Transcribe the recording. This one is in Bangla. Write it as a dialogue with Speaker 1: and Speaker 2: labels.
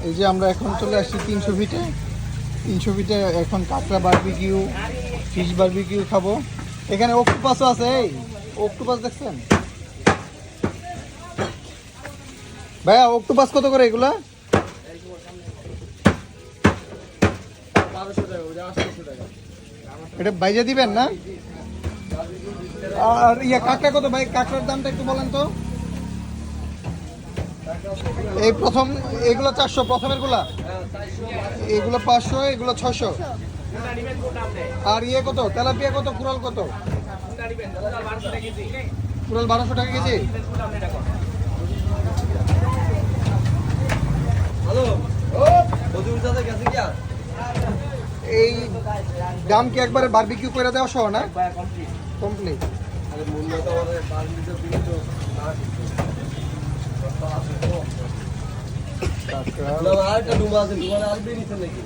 Speaker 1: এই যে আমরা এখন চলে আসছি 300 ফিটে। 300 ফিটে এখন কাঁকড়া বারবিকিউ, ফিশ বারবিকিউ খাবো। এখানে অক্টোপাসও আছে। এই অক্টোপাস দেখছেন ভাইয়া? অক্টোপাস কত করে এগুলা?
Speaker 2: 1200 টাকা, 800 টাকা।
Speaker 1: এটা বাইজা দিবেন না? আর ইয়া কাঁকড়া কত ভাই? কাঁকড়ার দামটা একটু বলেন তো। এই প্রথম এগুলো 400, প্রথমের গুলা এগুলো 500, এগুলো 600। আর ইয়ে কত? তেলাপিয়া কত? কুরাল কত? কুরাল 1200 টাকা কেজি। এই দাম কি একবারে বারবিকিউ করে দেওয়া সহ না? কমপ্লিট।
Speaker 2: আরেকটা ডুবা আছে, ডুবা আসবে নিচে নাকি?